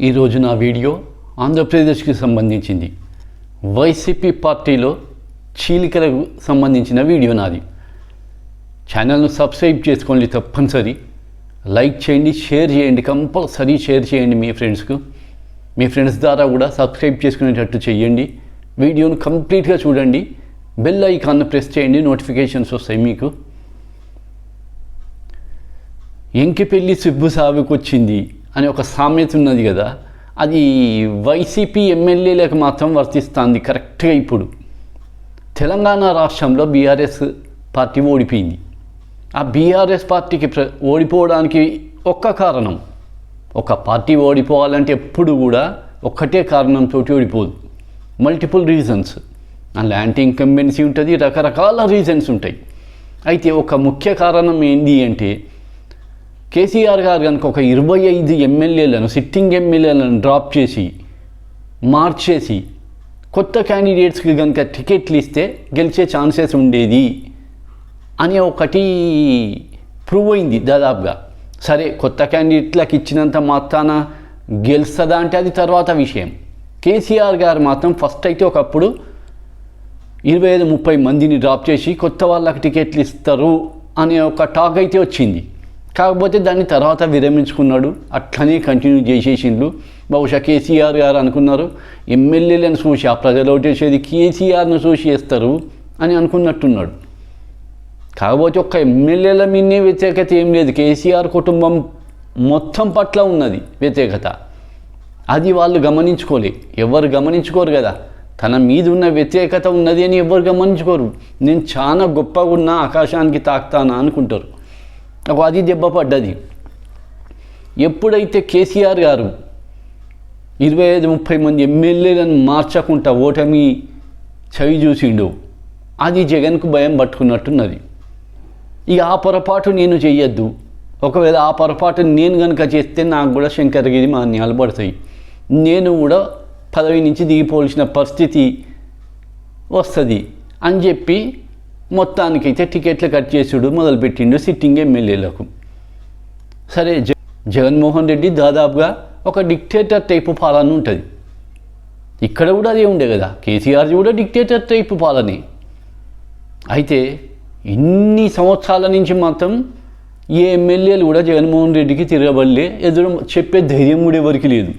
ఈరోజు నా వీడియో ఆంధ్రప్రదేశ్కి సంబంధించింది. వైసీపీ పార్టీలో చీలికలకు సంబంధించిన వీడియో నాది. ఛానల్ను సబ్స్క్రైబ్ చేసుకోండి, తప్పనిసరి లైక్ చేయండి, షేర్ చేయండి, కంపల్సరీ షేర్ చేయండి మీ ఫ్రెండ్స్కు. మీ ఫ్రెండ్స్ ద్వారా కూడా సబ్స్క్రైబ్ చేసుకునేటట్టు చేయండి. వీడియోను కంప్లీట్గా చూడండి, బెల్ ఐకాన్ను ప్రెస్ చేయండి, నోటిఫికేషన్స్ వస్తాయి మీకు. ఎంకిపెల్లి సుబ్బు సాగుకు వచ్చింది అని ఒక సామెత ఉన్నది కదా, అది వైసీపీ ఎమ్మెల్యేలకు మాత్రం వర్తిస్తుంది కరెక్ట్గా. ఇప్పుడు తెలంగాణ రాష్ట్రంలో బీఆర్ఎస్ పార్టీ ఓడిపోయింది. ఆ బీఆర్ఎస్ పార్టీకి ఓడిపోవడానికి ఒక్క కారణం, ఒక పార్టీ ఓడిపోవాలంటే ఎప్పుడు కూడా ఒక్కటే కారణంతో ఓడిపోదు, మల్టిపుల్ రీజన్స్. అందులో యాంటీ ఇన్కంబెన్సీ ఉంటుంది, రకరకాల రీజన్స్ ఉంటాయి. అయితే ఒక ముఖ్య కారణం ఏంటి అంటే, కేసీఆర్ గారు కనుక ఒక 25 ఎమ్మెల్యేలను, సిట్టింగ్ ఎమ్మెల్యేలను డ్రాప్ చేసి మార్చేసి కొత్త క్యాండిడేట్స్కి కనుక టికెట్లు ఇస్తే గెలిచే ఛాన్సెస్ ఉండేది అని ఒకటి ప్రూవ్ అయింది దాదాపుగా. సరే, కొత్త క్యాండిడేట్లకు ఇచ్చినంత మాత్రాన గెలుస్తుందా అంటే అది తర్వాత విషయం. కేసీఆర్ గారు మాత్రం ఫస్ట్ అయితే ఒకప్పుడు 25-30 మందిని డ్రాప్ చేసి కొత్త వాళ్ళకి టికెట్లు ఇస్తారు అనే ఒక టాక్ అయితే వచ్చింది. కాకపోతే దాన్ని తర్వాత విరమించుకున్నాడు, అట్లనే కంటిన్యూ చేసేసిండ్రు. బహుశా కేసీఆర్ గారు అనుకున్నారు ఎమ్మెల్యేలను చూసి ఆ ప్రజలు ఓటేసేది కేసీఆర్ను చూసి వేస్తారు అని అనుకున్నట్టున్నాడు. కాకపోతే ఒక్క ఎమ్మెల్యేల మీదే వ్యతిరేకత ఏం లేదు, కేసీఆర్ కుటుంబం మొత్తం పట్ల ఉన్నది వ్యతిరేకత. అది వాళ్ళు గమనించుకోలే, ఎవరు గమనించుకోరు కదా. తన మీద ఉన్న వ్యతిరేకత ఉన్నది అని ఎవరు గమనించుకోరు. నేను చాలా గొప్పగా ఉన్నా, ఆకాశానికి తాకుతానా అనుకుంటారు. అది దెబ్బ పడ్డది. ఎప్పుడైతే కేసీఆర్ గారు 25-30 మంది ఎమ్మెల్యేలను మార్చకుండా ఓటమి చవి చూసిండు, అది జగన్కు భయం పట్టుకున్నట్టున్నది. ఇక ఆ పొరపాటు నేను చెయ్యొద్దు, ఒకవేళ ఆ పొరపాటు నేను కనుక చేస్తే నాకు కూడా శంకరగిరి మాన్యాలు పడతాయి, నేను కూడా పదవి నుంచి దిగిపోవలసిన పరిస్థితి వస్తుంది అని చెప్పి మొత్తానికైతే టికెట్లు కట్ చేసుడు మొదలుపెట్టిండు సిట్టింగ్ ఎమ్మెల్యేలకు. సరే, జగన్మోహన్ రెడ్డి దాదాపుగా ఒక డిక్టేటర్ టైపు పాలన ఉంటుంది. ఇక్కడ కూడా అదే ఉండే కదా, కేసీఆర్ కూడా డిక్టేటర్ టైపు పాలనే. అయితే ఇన్ని సంవత్సరాల నుంచి మాత్రం ఏ ఎమ్మెల్యేలు కూడా జగన్మోహన్ రెడ్డికి తిరగబడలే, ఎదురు చెప్పే ధైర్యం కూడా ఎవరికి లేదు.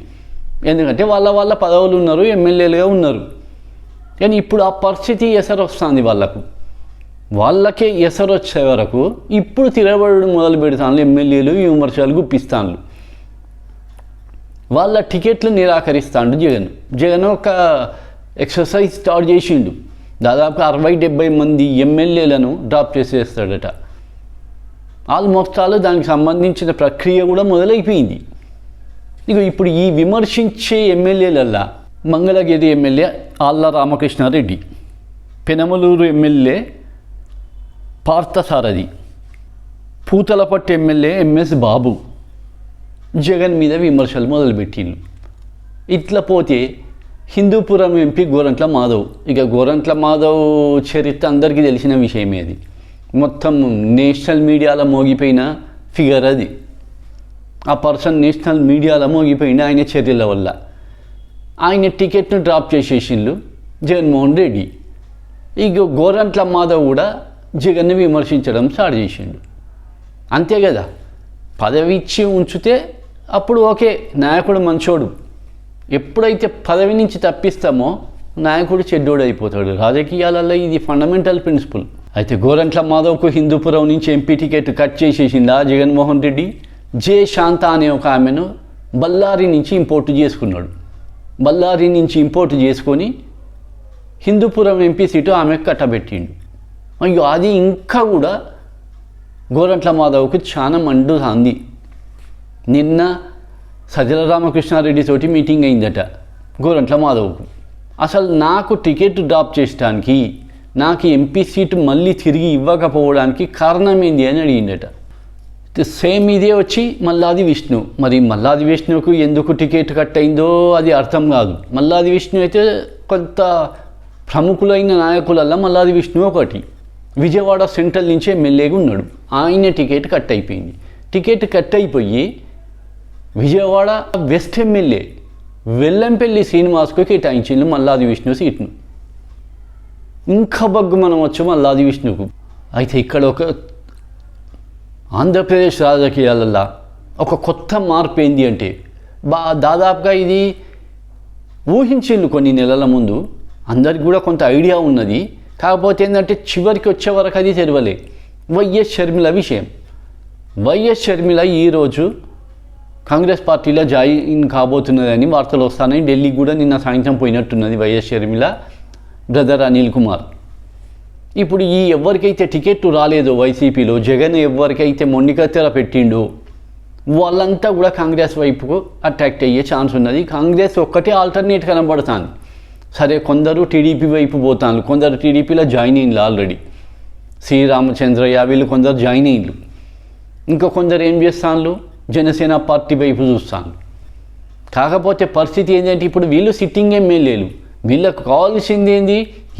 ఎందుకంటే వాళ్ళ పదవులు ఉన్నారు, ఎమ్మెల్యేలుగా ఉన్నారు. కానీ ఇప్పుడు ఆ పరిస్థితి ఎసరు వస్తుంది వాళ్ళకే ఎసరు వచ్చే వరకు ఇప్పుడు తిరగబడడం మొదలు పెడతాను ఎమ్మెల్యేలు, విమర్శలు గుప్పిస్తాను. వాళ్ళ టికెట్లు నిరాకరిస్తాడు జగన్ ఒక ఎక్సర్సైజ్ స్టార్ట్ చేసిండు. దాదాపు 60-70 మంది ఎమ్మెల్యేలను డ్రాప్ చేసేస్తాడట. ఆల్మోస్ట్ దానికి సంబంధించిన ప్రక్రియ కూడా మొదలైపోయింది. ఇక ఇప్పుడు ఈ విమర్శించే ఎమ్మెల్యేలల్లా Mangalagiri MLA Alla Ramakrishna Reddy, Penamaluru MLA Parthasarathi, Puthalapattu MLA MS Babu Jagan మీద విమర్శలు మొదలుపెట్టిండు. ఇట్లా పోతే హిందూపురం ఎంపీ గోరంట్ల మాధవ్, ఇక గోరంట్ల మాధవ్ చరిత్ర అందరికీ తెలిసిన విషయమే. అది మొత్తం నేషనల్ మీడియాలో మోగిపోయిన ఫిగర్. అది ఆ పర్సన్ నేషనల్ మీడియాలో మోగిపోయింది ఆయన చర్యల వల్ల. ఆయన టికెట్ను డ్రాప్ చేసేసిండు జగన్మోహన్ రెడ్డి. ఇక గోరంట్ల మాధవ్ కూడా జగన్ని విమర్శించడం స్టార్ట్ చేసిండు. అంతే కదా, పదవి ఇచ్చి ఉంచితే అప్పుడు ఓకే, నాయకుడు మంచోడు. ఎప్పుడైతే పదవి నుంచి తప్పిస్తామో నాయకుడు చెడ్డోడు అయిపోతాడు. రాజకీయాలలో ఇది ఫండమెంటల్ ప్రిన్సిపల్. అయితే గోరంట్ల మాధవ్కు హిందూపురం నుంచి ఎంపీ టికెట్ కట్ చేసేసిందా జగన్మోహన్ రెడ్డి. జే శాంత అనే ఒక ఆమెను బళ్ళారి నుంచి ఇంపోర్ట్ చేసుకున్నాడు. బళ్ళారి నుంచి ఇంపోర్ట్ చేసుకొని హిందూపురం ఎంపీ సీటు ఆమెకు కట్టబెట్టిండు. అయ్యో, అది ఇంకా కూడా గోరంట్ల మాధవ్కు చాలా మండుతుంది. నిన్న సజ్జల రామకృష్ణారెడ్డి తోటి మీటింగ్ అయిందట గోరంట్ల మాధవ్కు. అసలు నాకు టికెట్ డ్రాప్ చేయడానికి, నాకు ఎంపీ సీటు మళ్ళీ తిరిగి ఇవ్వకపోవడానికి కారణం ఏంది అని అడిగిందట. సేమ్ ఇదే వచ్చి మల్లాది విష్ణు. మరి మల్లాది విష్ణుకు ఎందుకు టికెట్ కట్ అయిందో అది అర్థం కాదు. మల్లాది విష్ణు అయితే కొంత ప్రముఖులైన నాయకులల్లో మల్లాది విష్ణు ఒకటి. విజయవాడ సెంట్రల్ నుంచి ఎమ్మెల్యేగా ఉన్నాడు. ఆయన టికెట్ కట్ అయిపోయింది. టికెట్ కట్ అయిపోయి విజయవాడ వెస్ట్ ఎమ్మెల్యే వెల్లంపల్లి శ్రీనివాస్కు కేటాయించిండు మల్లాది విష్ణు సీట్ను. ఇంకా బగ్గు మనం వచ్చు మల్లాది విష్ణుకు. అయితే ఇక్కడ ఒక ఆంధ్రప్రదేశ్ రాజకీయాలలో ఒక కొత్త మార్పు ఏంది అంటే దాదాపుగా ఇది ఊహించిండు కొన్ని నెలల ముందు, అందరికి కూడా కొంత ఐడియా ఉన్నది. కాకపోతే ఏంటంటే చివరికి వచ్చే వరకు అది తెరవలే. వైఎస్ షర్మిల విషయం. వైఎస్ షర్మిల ఈరోజు కాంగ్రెస్ పార్టీలో జాయిన్ కాబోతున్నదని వార్తలు వస్తాయి. ఢిల్లీకి కూడా నిన్న సాయంత్రం పోయినట్టున్నది వైఎస్ షర్మిల బ్రదర్ అనిల్ కుమార్. ఇప్పుడు ఈ ఎవరికైతే టికెట్ రాలేదో వైసీపీలో, జగన్ ఎవరికైతే మొండికత్తెర పెట్టిండో వాళ్ళంతా కూడా కాంగ్రెస్ వైపుకు అట్రాక్ట్ అయ్యే ఛాన్స్ ఉన్నది. కాంగ్రెస్ ఒక్కటే ఆల్టర్నేట్ కనబడుతుంది. సరే, కొందరు టీడీపీ వైపు పోతాను, కొందరు టీడీపీలో జాయిన్ అయ్యిండ్రు ఆల్రెడీ. శ్రీరామచంద్రయ్య వీళ్ళు కొందరు జాయిన్ అయ్యిండ్రు. ఇంకా కొందరు ఏం చేస్తాను, జనసేన పార్టీ వైపు చూస్తాను. కాకపోతే పరిస్థితి ఏంటంటే ఇప్పుడు వీళ్ళు సిట్టింగ్ ఎమ్మెల్యేలు, వీళ్ళకు కావాల్సింది ఏంది,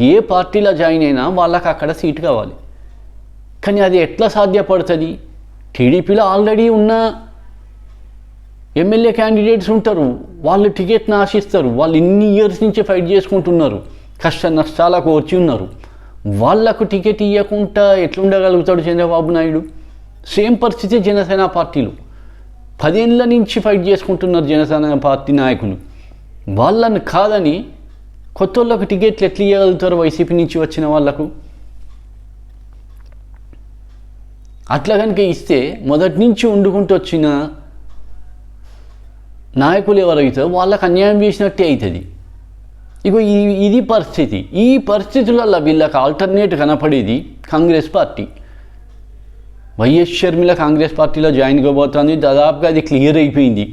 ఏ పార్టీలో జాయిన్ అయినా వాళ్ళకి అక్కడ సీటు కావాలి. కానీ అది ఎట్లా సాధ్యపడుతుంది? టీడీపీలో ఆల్రెడీ ఉన్న ఎమ్మెల్యే క్యాండిడేట్స్ ఉంటారు, వాళ్ళు టికెట్ని ఆశిస్తారు, వాళ్ళు ఇన్ని ఇయర్స్ నుంచి ఫైట్ చేసుకుంటున్నారు, కష్ట నష్టాలకు వచ్చి ఉన్నారు. వాళ్లకు టికెట్ ఇవ్వకుండా ఎట్లుండగలుగుతాడు చంద్రబాబు నాయుడు? సేమ్ పరిస్థితి జనసేన పార్టీలు 10 ఏళ్ళ నుంచి ఫైట్ చేసుకుంటున్నారు జనసేన పార్టీ నాయకులు. వాళ్ళని కాదని కొత్త వాళ్ళకు టికెట్లు ఎట్లా ఇవ్వగలుగుతారు వైసీపీ నుంచి వచ్చిన వాళ్లకు? అట్లా కనుక ఇస్తే మొదటి నుంచి వండుకుంటూ వచ్చిన నాయకులు ఎవరైతారో వాళ్ళకు అన్యాయం చేసినట్టే అవుతుంది. ఇగో ఇది పరిస్థితి. ఈ పరిస్థితులలో వీళ్ళకి ఆల్టర్నేట్ కనపడేది కాంగ్రెస్ పార్టీ. వైఎస్ షర్మిల కాంగ్రెస్ పార్టీలో జాయిన్ కాబోతుంది. దాదాపుగా అది క్లియర్ అయిపోయింది.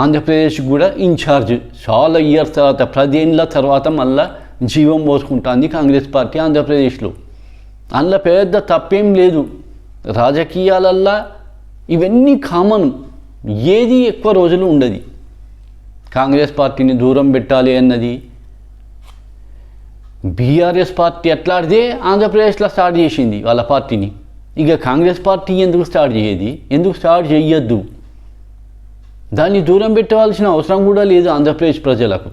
ఆంధ్రప్రదేశ్ కూడా ఇన్ఛార్జ్ చాలా ఇయర్స్ తర్వాత 10 ఏళ్ళ తర్వాత మళ్ళా జీవం పోసుకుంటుంది కాంగ్రెస్ పార్టీ ఆంధ్రప్రదేశ్లో. అందులో పెద్ద తప్పేం లేదు. రాజకీయాలల్లో ఇవన్నీ కామన్, ఏది ఎక్కువ రోజులు ఉండదు. కాంగ్రెస్ పార్టీని దూరం పెట్టాలి అన్నది బీఆర్ఎస్ పార్టీ ఎట్లాడితే ఆంధ్రప్రదేశ్లో స్టార్ట్ చేసింది వాళ్ళ పార్టీని. ఇక కాంగ్రెస్ పార్టీ ఎందుకు స్టార్ట్ చేయదు, ఎందుకు స్టార్ట్ చేయొద్దు? దాన్ని దూరం పెట్టవలసిన అవసరం కూడా లేదు ఆంధ్రప్రదేశ్ ప్రజలకు.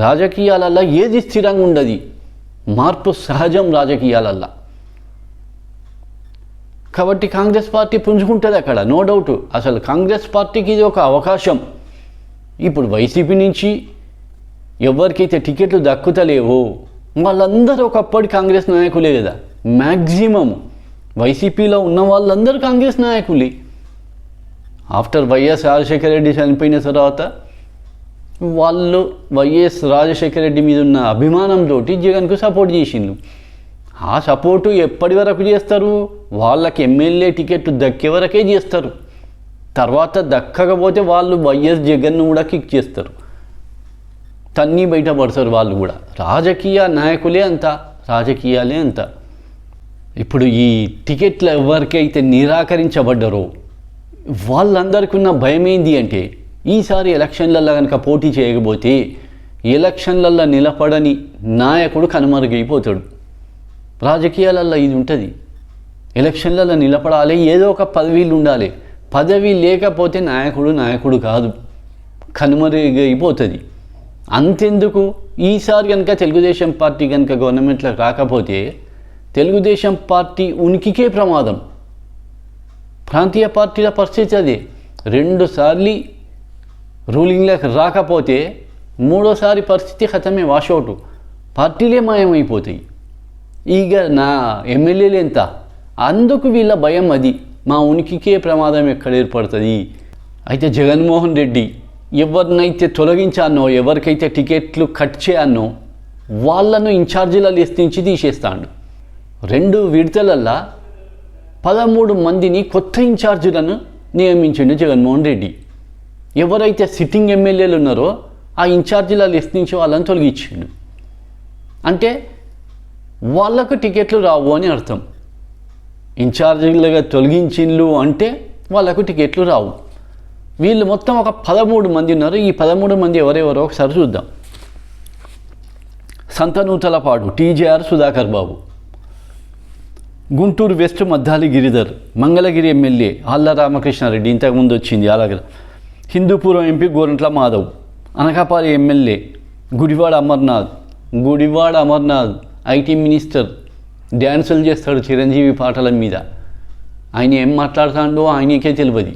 రాజకీయాలల్లో ఏది స్థిరంగా ఉండదు, మార్పు సహజం రాజకీయాలల్లో. కాబట్టి కాంగ్రెస్ పార్టీ పుంజుకుంటుంది అక్కడ, నో డౌట్. అసలు కాంగ్రెస్ పార్టీకి ఇది ఒక అవకాశం. ఇప్పుడు వైసీపీ నుంచి ఎవరికైతే టికెట్లు దక్కుతలేవో వాళ్ళందరూ ఒకప్పటి కాంగ్రెస్ నాయకులే కదా. మ్యాక్సిమం వైసీపీలో ఉన్న వాళ్ళందరూ కాంగ్రెస్ నాయకులే. ఆఫ్టర్ వైఎస్ రాజశేఖర రెడ్డి చనిపోయిన తర్వాత వాళ్ళు వైఎస్ రాజశేఖర రెడ్డి మీద ఉన్న అభిమానంతో జగన్కు సపోర్ట్ చేసిండ్రు. ఆ సపోర్టు ఎప్పటి వరకు చేస్తారు? వాళ్ళకి ఎమ్మెల్యే టికెట్ దక్కే వరకే చేస్తారు. తర్వాత దక్కకపోతే వాళ్ళు వైఎస్ జగన్ను కూడా కిక్ చేస్తారు, తన్ని బయటపడతారు వాళ్ళు కూడా. రాజకీయ నాయకులే అంత, రాజకీయాలే అంత. ఇప్పుడు ఈ టికెట్లు ఎవరికైతే నిరాకరించబడ్డారో వాళ్ళందరికీ ఉన్న భయం ఏంది అంటే, ఈసారి ఎలక్షన్లలో కనుక పోటీ చేయకపోతే ఎలక్షన్లలో నిలబడని నాయకుడు కనుమరుగైపోతాడు. రాజకీయాలలో ఇది ఉంటుంది. ఎలక్షన్లలో నిలబడాలి, ఏదో ఒక పదవీలు ఉండాలి. పదవి లేకపోతే నాయకుడు కాదు, కనుమరుగైపోతుంది. అంతెందుకు, ఈసారి కనుక తెలుగుదేశం పార్టీ కనుక గవర్నమెంట్లోకి రాకపోతే తెలుగుదేశం పార్టీ ఉనికికే ప్రమాదం. ప్రాంతీయ పార్టీల పరిస్థితి అదే. 2 సార్లు రూలింగ్లోకి రాకపోతే 3ఓసారి పరిస్థితి ఖతమే, వాషౌట్. పార్టీలే మాయమైపోతాయి. ఇక నా ఎమ్మెల్యేలు ఎంత? అందుకు వీళ్ళ భయం అది, మా ఉనికికే ప్రమాదం ఎక్కడ ఏర్పడుతుంది. అయితే జగన్మోహన్ రెడ్డి ఎవరినైతే తొలగించానో, ఎవరికైతే టికెట్లు కట్ చేయానో వాళ్ళను ఇన్ఛార్జీల లిస్ట్ నుంచి తీసేస్తాడు. 2 విడతలల్లో 13 మందిని కొత్త ఇన్ఛార్జీలను నియమించిండు జగన్మోహన్ రెడ్డి. ఎవరైతే సిట్టింగ్ ఎమ్మెల్యేలు ఉన్నారో ఆ ఇన్ఛార్జీల లిస్ట్ నుంచి వాళ్ళని తొలగించిండు. అంటే వాళ్ళకు టికెట్లు రావు అని అర్థం. ఇన్ఛార్జీలుగా తొలగించిండ్లు అంటే వాళ్ళకు టికెట్లు రావు. వీళ్ళు మొత్తం ఒక 13 మంది ఉన్నారు. ఈ 13 మంది ఎవరెవరో ఒకసారి చూద్దాం. Santhanuthalapadu TJR Sudhakar Babu, Guntur west Maddali Giridhar, Mangalagiri MLA Alla Ramakrishna Reddy, ఇంతకుముందు వచ్చింది అలాగే Hindupuram MP Gorantla Madhav, Anakapalli MLA Gudivada Amarnath IT minister, డ్యాన్సులు చేస్తాడు చిరంజీవి పాటల మీద. ఆయన ఏం మాట్లాడుతాడో ఆయనకే తెలియదు.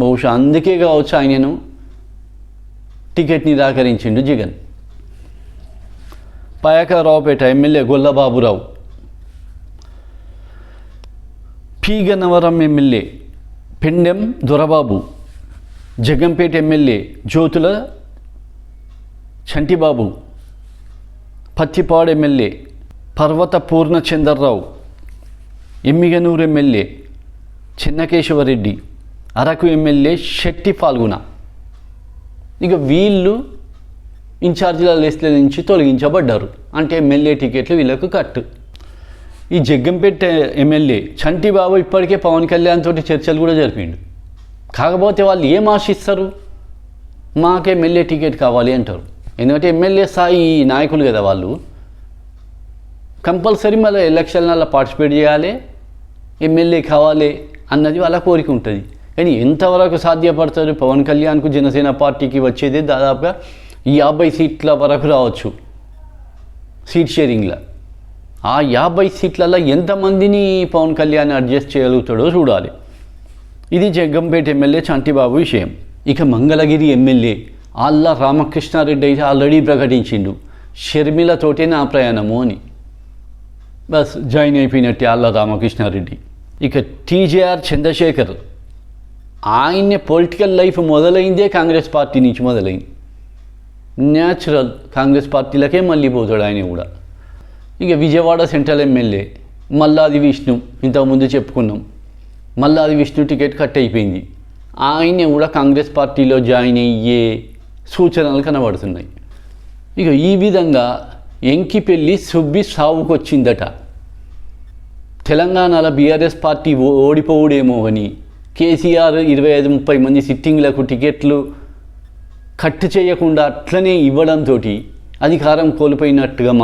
బహుశా అందుకే కావచ్చు ఆయనను టికెట్ నిరాకరించిండు Jagan. Payakaraopeta MLA Golla Baburao, P Gannavaram MLA Pendem Dorababu, Jaggampeta MLA Jyothula Chantibabu, Prathipadu MLA Parvatha Purnachandra Rao, Emmiganur MLA Chennakesava Reddy, Araku MLA Shetty Palguna. ఇక వీళ్ళు ఇన్ఛార్జీల లిస్టుల నుంచి తొలగించబడ్డారు. అంటే ఎమ్మెల్యే టికెట్లు వీళ్ళకు కట్టు. ఈ జగ్గంపేట ఎమ్మెల్యే చంటిబాబు ఇప్పటికే పవన్ కళ్యాణ్ తోటి చర్చలు కూడా జరిపిండు. కాకపోతే వాళ్ళు ఏం ఆశిస్తారు, మాకు ఎమ్మెల్యే టికెట్ కావాలి అంటారు. ఎందుకంటే ఎమ్మెల్యే స్థాయి నాయకులు కదా వాళ్ళు. కంపల్సరీ మళ్ళీ ఎలక్షన్లలో పార్టిసిపేట్ చేయాలి, ఎమ్మెల్యే కావాలి అన్నది వాళ్ళ కోరిక ఉంటుంది. కానీ ఎంతవరకు సాధ్యపడుతుంది? పవన్ కళ్యాణ్కు జనసేన పార్టీకి వచ్చేది దాదాపుగా 50 సీట్ల వరకు రావచ్చు సీట్ షేరింగ్లో. ఆ 50 సీట్లలో ఎంతమందిని పవన్ కళ్యాణ్ అడ్జస్ట్ చేయగలుగుతాడో చూడాలి. ఇది జగ్గంపేట ఎమ్మెల్యే చంటిబాబు విషయం. ఇక మంగళగిరి ఎమ్మెల్యే ఆళ్ళ రామకృష్ణారెడ్డి అయితే ఆల్రెడీ ప్రకటించిండు, షర్మిలతోటే నా ప్రయాణము అని. బస్ జాయిన్ అయిపోయినట్టే ఆళ్ళ రామకృష్ణారెడ్డి. ఇక టీజేఆర్ చంద్రశేఖర్, ఆయన్ని పొలిటికల్ లైఫ్ మొదలైందే కాంగ్రెస్ పార్టీ నుంచి మొదలైంది. న్యాచురల్ కాంగ్రెస్ పార్టీలకే మళ్ళీ పోతాడు ఆయన కూడా. ఇక విజయవాడ సెంట్రల్ ఎమ్మెల్యే మల్లాది విష్ణు, ఇంతకుముందు చెప్పుకున్నాం. మల్లాది విష్ణు టికెట్ కట్ అయిపోయింది. ఆయన్ని కూడా కాంగ్రెస్ పార్టీలో జాయిన్ అయ్యే సూచనలు కనబడుతున్నాయి. ఇక ఈ విధంగా ఎంకిపెల్లి సుబ్బి సావుకు వచ్చిందట. తెలంగాణలో బీఆర్ఎస్ పార్టీ ఓడిపోవుడేమో అని కేసీఆర్ 25-30 మంది సిట్టింగ్లకు టికెట్లు కట్ చేయకుండా అట్లనే ఇవ్వడంతో అధికారం కోల్పోయినట్టుగా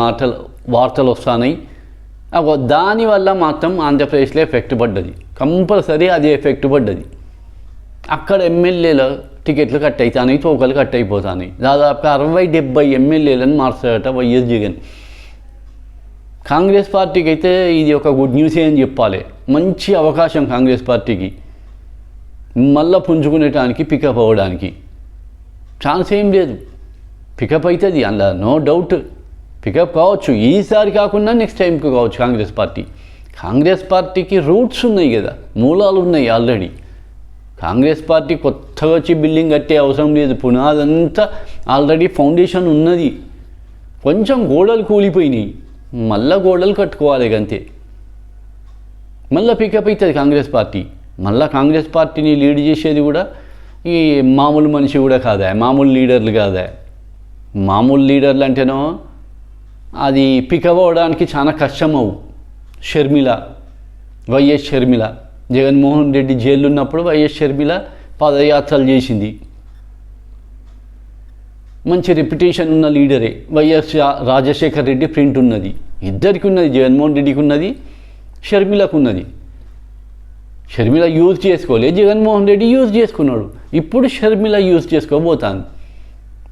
వార్తలు వస్తున్నాయి. దానివల్ల మాత్రం ఆంధ్రప్రదేశ్లో ఎఫెక్ట్ పడ్డది. కంపల్సరీ అది ఎఫెక్ట్ పడ్డది. అక్కడ ఎమ్మెల్యేల టికెట్లు కట్ అవుతాయి, తోకలు కట్ అయిపోతున్నాయి. దాదాపుగా 60-70 ఎమ్మెల్యేలను మార్చాడట వైఎస్ జగన్. కాంగ్రెస్ పార్టీకి అయితే ఇది ఒక గుడ్ న్యూసే అని చెప్పాలి. మంచి అవకాశం కాంగ్రెస్ పార్టీకి మళ్ళీ పుంజుకునేటానికి, పికప్ అవ్వడానికి ఛాన్స్ ఏం లేదు. పికప్ అవుతుంది, అందులో నో డౌట్. పికప్ కావచ్చు, ఈసారి కాకుండా నెక్స్ట్ టైంకి కావచ్చు. కాంగ్రెస్ పార్టీకి రూట్స్ ఉన్నాయి కదా, మూలాలు ఉన్నాయి ఆల్రెడీ. కాంగ్రెస్ పార్టీ కొత్తగా వచ్చి బిల్డింగ్ కట్టే అవసరం లేదు. పునాదంతా ఆల్రెడీ ఫౌండేషన్ ఉన్నది. కొంచెం గోడలు కూలిపోయినాయి, మళ్ళీ గోడలు కట్టుకోవాలి అంతే. మళ్ళీ పికప్ అవుతుంది కాంగ్రెస్ పార్టీ. మళ్ళీ కాంగ్రెస్ పార్టీని లీడ్ చేసేది కూడా ఈ మామూలు మనిషి కూడా కాదా, మామూలు లీడర్లు కాదా. మామూలు లీడర్లు అంటేనో అది పికప్ అవ్వడానికి చాలా కష్టం. వైఎస్ షర్మిల, జగన్మోహన్ రెడ్డి జైలు ఉన్నప్పుడు వైఎస్ షర్మిల పాదయాత్రలు చేసింది. మంచి రెప్యుటేషన్ ఉన్న లీడరే. వైఎస్ రాజశేఖర్ రెడ్డి ప్రింట్ ఉన్నది, ఇద్దరికి ఉన్నది. జగన్మోహన్ రెడ్డికి ఉన్నది, షర్మిలకు ఉన్నది. షర్మిల యూజ్ చేసుకోలేదు, జగన్మోహన్ రెడ్డి యూజ్ చేసుకున్నాడు. ఇప్పుడు షర్మిల యూజ్ చేసుకోబోతాను.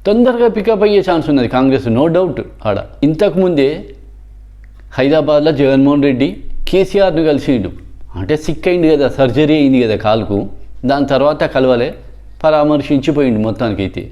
తొందరగా పికప్ అయ్యే ఛాన్స్ ఉన్నది కాంగ్రెస్, నో డౌట్. ఆడ ఇంతకుముందే హైదరాబాద్లో జగన్మోహన్ రెడ్డి కేసీఆర్ను కలిసిండు. అంటే సిక్ అయింది కదా, సర్జరీ అయింది కదా కాలుకు. దాని తర్వాత కలవలే, పరామర్శించిపోయిండు మొత్తానికైతే.